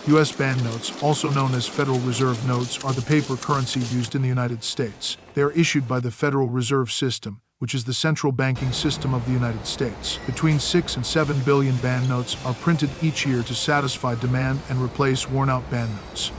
U.S. banknotes, also known as Federal Reserve notes, are the paper currency used in the United States. They are issued by the Federal Reserve System, which is the central banking system of the United States. Between 6 and 7 billion banknotes are printed each year to satisfy demand and replace worn-out banknotes.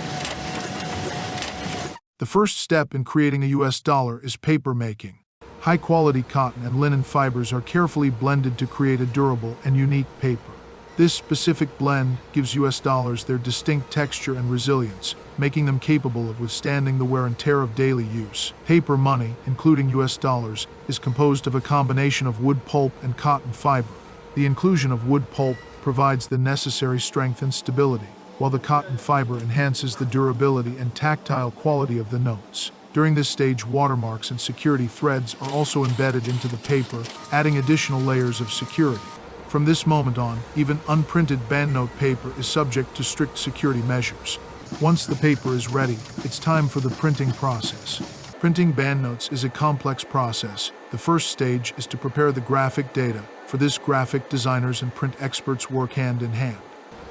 The first step in creating a U.S. dollar is paper making. High-quality cotton and linen fibers are carefully blended to create a durable and unique paper. This specific blend gives U.S. dollars their distinct texture and resilience, making them capable of withstanding the wear and tear of daily use. Paper money, including U.S. dollars, is composed of a combination of wood pulp and cotton fiber. The inclusion of wood pulp provides the necessary strength and stability, while the cotton fiber enhances the durability and tactile quality of the notes. During this stage, watermarks and security threads are also embedded into the paper, adding additional layers of security. From this moment on, even unprinted banknote paper is subject to strict security measures. Once the paper is ready, it's time for the printing process. Printing banknotes is a complex process. The first stage is to prepare the graphic data. For this, graphic designers and print experts work hand in hand.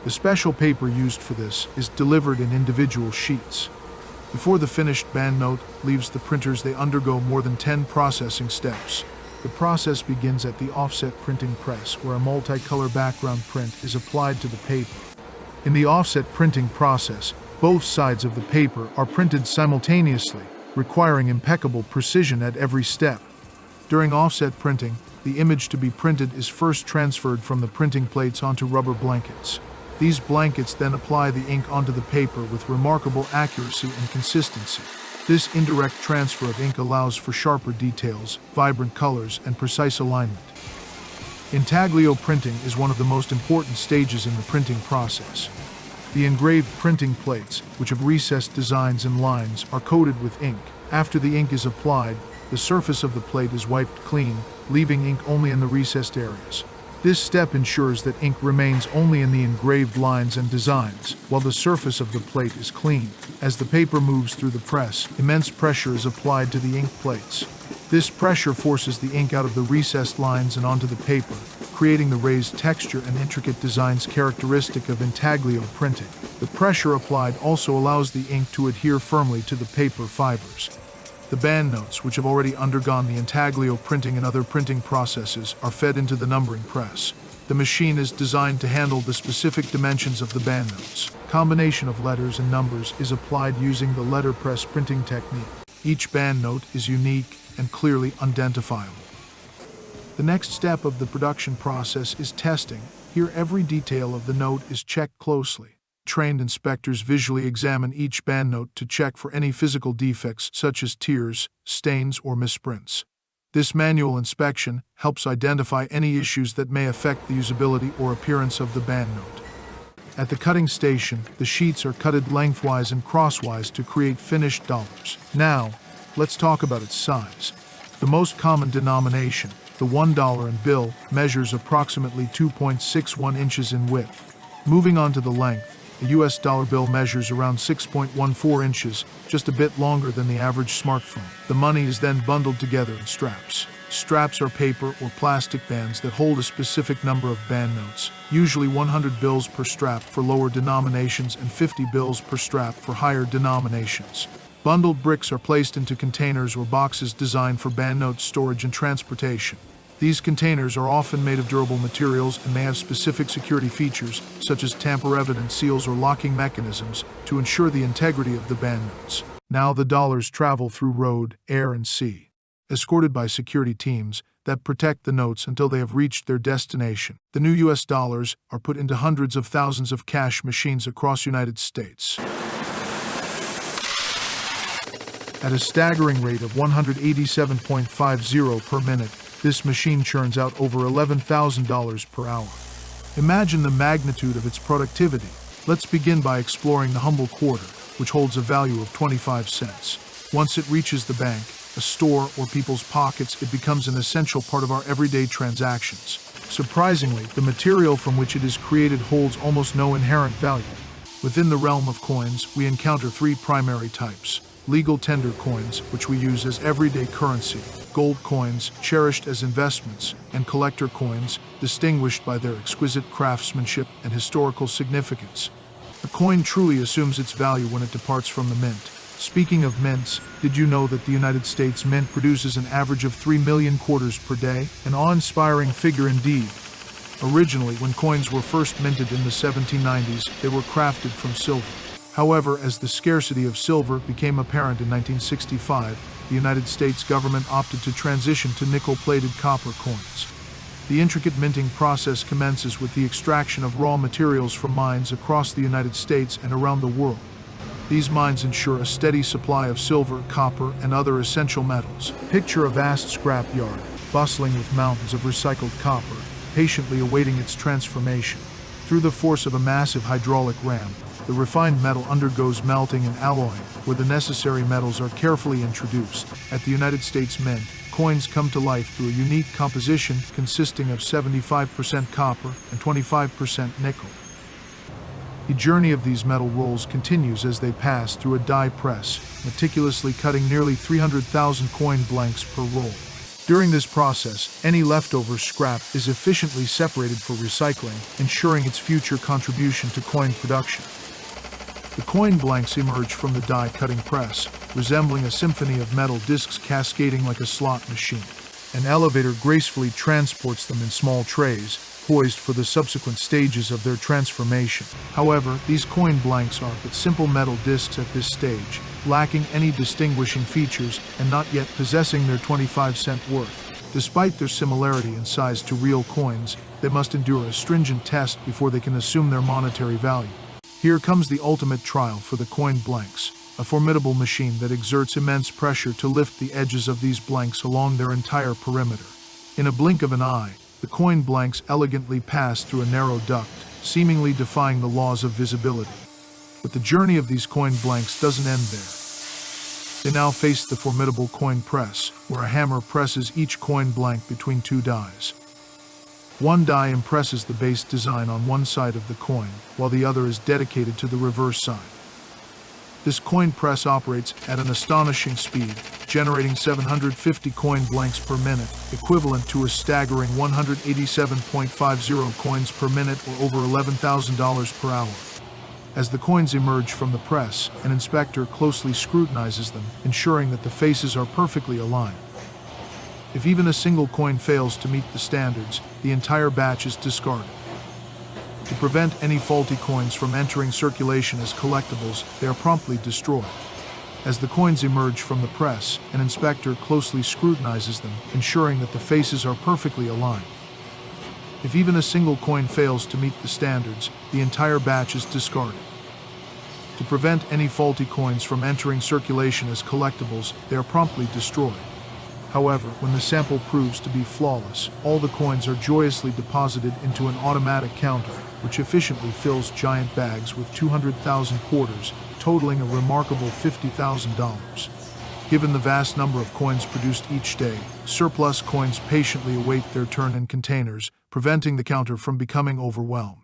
The special paper used for this is delivered in individual sheets. Before the finished banknote leaves the printers, they undergo more than 10 processing steps. The process begins at the offset printing press, where a multicolor background print is applied to the paper. In the offset printing process, both sides of the paper are printed simultaneously, requiring impeccable precision at every step. During offset printing, the image to be printed is first transferred from the printing plates onto rubber blankets. These blankets then apply the ink onto the paper with remarkable accuracy and consistency. This indirect transfer of ink allows for sharper details, vibrant colors, and precise alignment. Intaglio printing is one of the most important stages in the printing process. The engraved printing plates, which have recessed designs and lines, are coated with ink. After the ink is applied, the surface of the plate is wiped clean, leaving ink only in the recessed areas. This step ensures that ink remains only in the engraved lines and designs, while the surface of the plate is clean. As the paper moves through the press, immense pressure is applied to the ink plates. This pressure forces the ink out of the recessed lines and onto the paper, creating the raised texture and intricate designs characteristic of intaglio printing. The pressure applied also allows the ink to adhere firmly to the paper fibers. The banknotes, which have already undergone the intaglio printing and other printing processes, are fed into the numbering press. The machine is designed to handle the specific dimensions of the banknotes. Combination of letters and numbers is applied using the letterpress printing technique. Each banknote is unique and clearly identifiable. The next step of the production process is testing. Here, every detail of the note is checked closely. Trained inspectors visually examine each banknote to check for any physical defects such as tears, stains, or misprints. This manual inspection helps identify any issues that may affect the usability or appearance of the banknote. At the cutting station, the sheets are cutted lengthwise and crosswise to create finished dollars. Now, let's talk about its size. The most common denomination, the $1 bill, measures approximately 2.61 inches in width. Moving on to the length, the U.S. dollar bill measures around 6.14 inches, just a bit longer than the average smartphone. The money is then bundled together in straps. Straps are paper or plastic bands that hold a specific number of banknotes, usually 100 bills per strap for lower denominations and 50 bills per strap for higher denominations. Bundled bricks are placed into containers or boxes designed for banknote storage and transportation. These containers are often made of durable materials and may have specific security features, such as tamper-evident seals or locking mechanisms, to ensure the integrity of the banknotes. Now the dollars travel through road, air, and sea, escorted by security teams that protect the notes until they have reached their destination. The new U.S. dollars are put into hundreds of thousands of cash machines across the United States. At a staggering rate of 187.50 per minute, this machine churns out over $11,000 per hour. Imagine the magnitude of its productivity. Let's begin by exploring the humble quarter, which holds a value of 25 cents. Once it reaches the bank, a store, or people's pockets, it becomes an essential part of our everyday transactions. Surprisingly, the material from which it is created holds almost no inherent value. Within the realm of coins, we encounter three primary types: legal tender coins, which we use as everyday currency; gold coins, cherished as investments; and collector coins, distinguished by their exquisite craftsmanship and historical significance. A coin truly assumes its value when it departs from the mint. Speaking of mints, did you know that the United States Mint produces an average of 3 million quarters per day? An awe-inspiring figure indeed. Originally, when coins were first minted in the 1790s, they were crafted from silver. However, as the scarcity of silver became apparent in 1965, the United States government opted to transition to nickel-plated copper coins. The intricate minting process commences with the extraction of raw materials from mines across the United States and around the world. These mines ensure a steady supply of silver, copper, and other essential metals. Picture a vast scrapyard, bustling with mountains of recycled copper, patiently awaiting its transformation. Through the force of a massive hydraulic ram, the refined metal undergoes melting and alloying, where the necessary metals are carefully introduced. At the United States Mint, coins come to life through a unique composition consisting of 75% copper and 25% nickel. The journey of these metal rolls continues as they pass through a die press, meticulously cutting nearly 300,000 coin blanks per roll. During this process, any leftover scrap is efficiently separated for recycling, ensuring its future contribution to coin production. The coin blanks emerge from the die-cutting press, resembling a symphony of metal discs cascading like a slot machine. An elevator gracefully transports them in small trays, poised for the subsequent stages of their transformation. However, these coin blanks are but simple metal discs at this stage, lacking any distinguishing features and not yet possessing their 25-cent worth. Despite their similarity in size to real coins, they must endure a stringent test before they can assume their monetary value. Here comes the ultimate trial for the coin blanks, a formidable machine that exerts immense pressure to lift the edges of these blanks along their entire perimeter. In a blink of an eye, the coin blanks elegantly pass through a narrow duct, seemingly defying the laws of visibility. But the journey of these coin blanks doesn't end there. They now face the formidable coin press, where a hammer presses each coin blank between two dies. One die impresses the base design on one side of the coin, while the other is dedicated to the reverse side. This coin press operates at an astonishing speed, generating 750 coin blanks per minute, equivalent to a staggering 187.50 coins per minute or over $11,000 per hour. As the coins emerge from the press, an inspector closely scrutinizes them, ensuring that the faces are perfectly aligned. If even a single coin fails to meet the standards, the entire batch is discarded. To prevent any faulty coins from entering circulation as collectibles, they are promptly destroyed. As the coins emerge from the press, an inspector closely scrutinizes them, ensuring that the faces are perfectly aligned. If even a single coin fails to meet the standards, the entire batch is discarded. To prevent any faulty coins from entering circulation as collectibles, they are promptly destroyed. However, when the sample proves to be flawless, all the coins are joyously deposited into an automatic counter, which efficiently fills giant bags with 200,000 quarters, totaling a remarkable $50,000. Given the vast number of coins produced each day, surplus coins patiently await their turn in containers, preventing the counter from becoming overwhelmed.